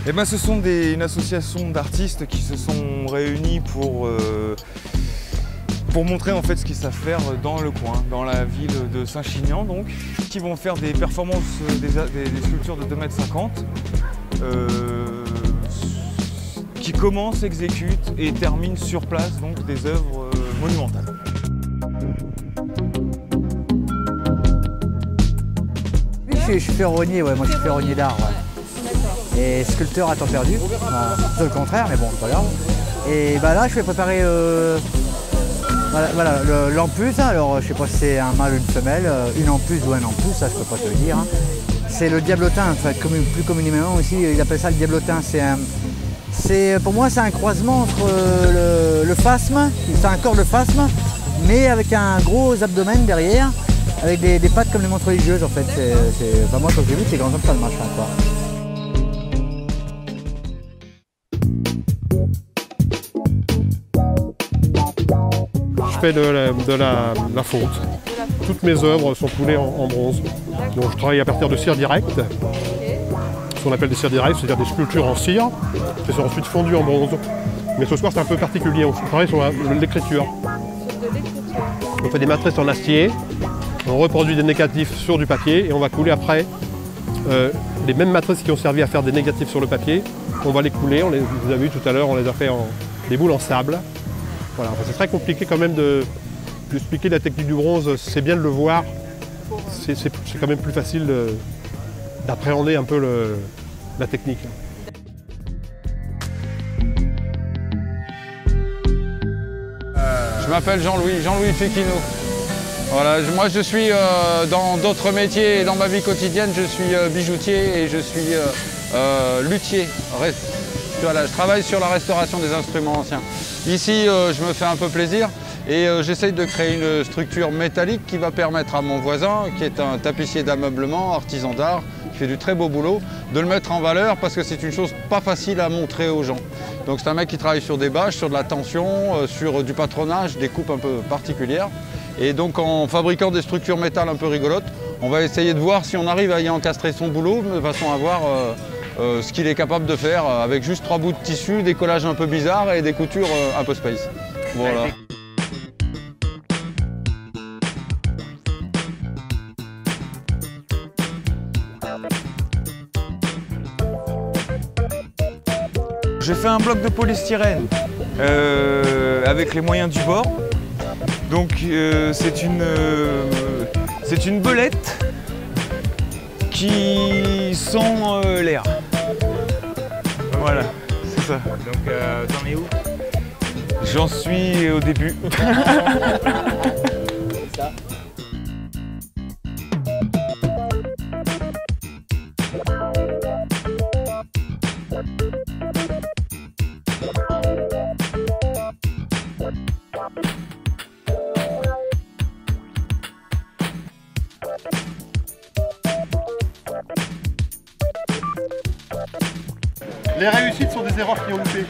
Eh ben, ce sont une association d'artistes qui se sont réunis pour montrer en fait ce qu'ils savent faire dans le coin, dans la ville de Saint-Chinian donc, qui vont faire des performances, des sculptures de 2,50 m, qui commencent, exécutent et terminent sur place donc des œuvres monumentales. Je suis ferronnier, ouais, moi je suis ferronnier d'art. Ouais. Et sculpteur à temps perdu, c'est le contraire, mais bon, c'est pas grave. Et bah là, je vais préparer voilà, l'ampus. Alors, je sais pas si c'est un mâle ou une femelle, une ampus ou un ampus, ça je peux pas te le dire. Hein. C'est le diablotin, enfin, plus communément aussi, ils appellent ça le diablotin. Pour moi, c'est un croisement entre le phasme, c'est un corps de phasme, mais avec un gros abdomen derrière. Avec des pattes comme les montres religieuses en fait. Bah moi quand j'ai vu c'est grand comme ça le machin quoi. Je fais de la fonte. Toutes mes œuvres sont coulées en bronze. Donc je travaille à partir de cire directe. Ce qu'on appelle des cires directes, c'est-à-dire des sculptures en cire qui sont ensuite fondues en bronze. Mais ce soir c'est un peu particulier, on travaille sur l'écriture. On fait des matrices en acier. On reproduit des négatifs sur du papier et on va couler après les mêmes matrices qui ont servi à faire des négatifs sur le papier. On va les couler, vous avez vu tout à l'heure, on les a fait en des boules en sable. Voilà, enfin, c'est très compliqué quand même d'expliquer la technique du bronze, c'est bien de le voir. C'est quand même plus facile d'appréhender un peu la technique. Je m'appelle Jean-Louis Féquino. Voilà, moi je suis dans d'autres métiers et dans ma vie quotidienne, je suis bijoutier et je suis luthier. Voilà, je travaille sur la restauration des instruments anciens. Ici, je me fais un peu plaisir et j'essaye de créer une structure métallique qui va permettre à mon voisin, qui est un tapissier d'ameublement, artisan d'art, qui fait du très beau boulot, de le mettre en valeur parce que c'est une chose pas facile à montrer aux gens. Donc c'est un mec qui travaille sur des bâches, sur de la tension, sur du patronage, des coupes un peu particulières. Et donc en fabriquant des structures métal un peu rigolotes, on va essayer de voir si on arrive à y encastrer son boulot de façon à voir ce qu'il est capable de faire avec juste 3 bouts de tissu, des collages un peu bizarres et des coutures un peu space. Voilà. J'ai fait un bloc de polystyrène avec les moyens du bord. Donc c'est une belette qui sent l'air. Voilà, c'est ça. Donc t'en es où? J'en suis au début. Ça. Les réussites sont des erreurs qui ont loupé.